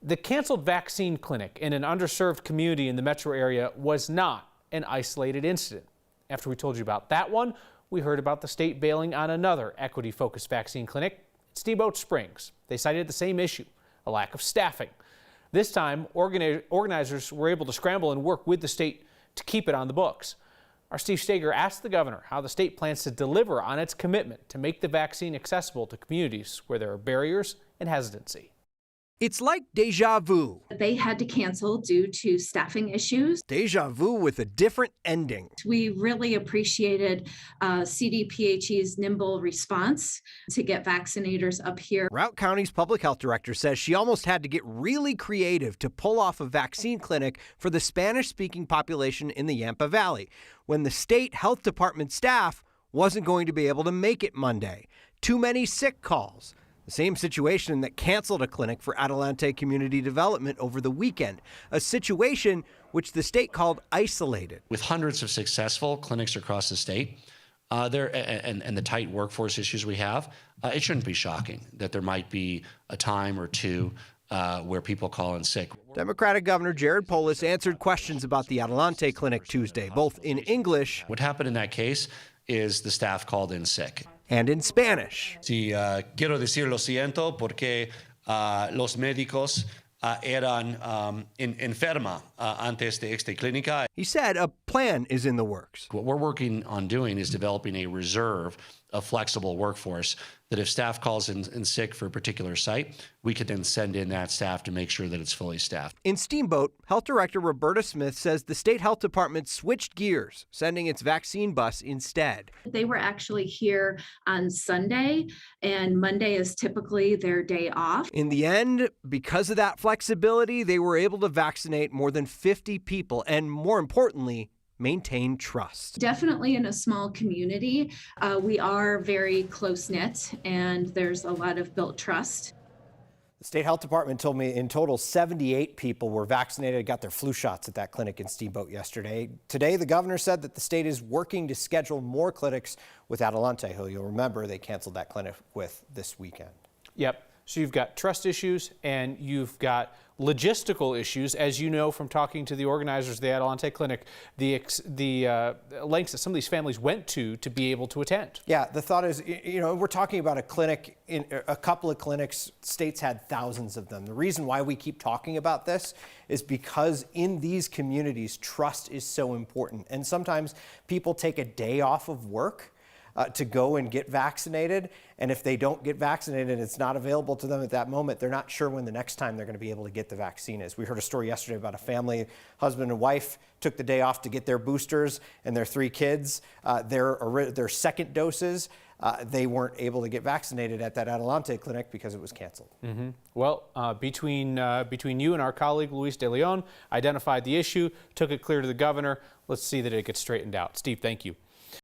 The canceled vaccine clinic in an underserved community in the metro area was not an isolated incident. After we told you about that one, we heard about the state bailing on another equity-focused vaccine clinic, Steamboat Springs. They cited the same issue, a lack of staffing. This time, organizers were able to scramble and work with the state to keep it on the books. Our Steve Steger asked the governor how the state plans to deliver on its commitment to make the vaccine accessible to communities where there are barriers and hesitancy. It's like deja vu. They had to cancel due to staffing issues. Deja vu with a different ending. We really appreciated CDPHE's nimble response to get vaccinators up here. Routt County's public health director says she almost had to get really creative to pull off a vaccine clinic for the Spanish-speaking population in the Yampa Valley when the state health department staff wasn't going to be able to make it Monday. Too many sick calls. The same situation that canceled a clinic for Adelante Community Development over the weekend, a situation which the state called isolated. With hundreds of successful clinics across the state, and the tight workforce issues we have, it shouldn't be shocking that there might be a time or two where people call in sick. Democratic Governor Jared Polis answered questions about the Adelante clinic Tuesday, both in English. What happened in that case is the staff called in sick. And in Spanish. Sí, quiero decir lo siento porque los médicos eran enferma antes de esta clínica. He said a plan is in the works. What we're working on doing is developing a reserve of flexible workforce that if staff calls in sick for a particular site, we could then send in that staff to make sure that it's fully staffed. In Steamboat, Health Director Roberta Smith says the state health department switched gears, sending its vaccine bus instead. They were actually here on Sunday, and Monday is typically their day off. In the end, because of that flexibility, they were able to vaccinate more than 50 people and, more importantly, maintain trust. Definitely in a small community, we are very close-knit and there's a lot of built trust. The state health department told me in total 78 people were vaccinated, got their flu shots at that clinic in Steamboat yesterday. Today, the governor said that the state is working to schedule more clinics with Adelante, who you'll remember they canceled that clinic with this weekend. Yep. So you've got trust issues and you've got logistical issues. As you know from talking to the organizers of the Adelante Clinic, the lengths that some of these families went to be able to attend. Yeah, the thought is, you know, we're talking about a clinic, in a couple of clinics, states had thousands of them. The reason why we keep talking about this is because in these communities, trust is so important. And sometimes people take a day off of work to go and get vaccinated. And if they don't get vaccinated and it's not available to them at that moment, they're not sure when the next time they're going to be able to get the vaccine is. We heard a story yesterday about a family, husband and wife, took the day off to get their boosters and their 3 kids, their second doses. They weren't able to get vaccinated at that Adelante clinic because it was canceled. Mm-hmm. Well, between you and our colleague Luis De Leon, identified the issue, took it clear to the governor. Let's see that it gets straightened out. Steve, thank you.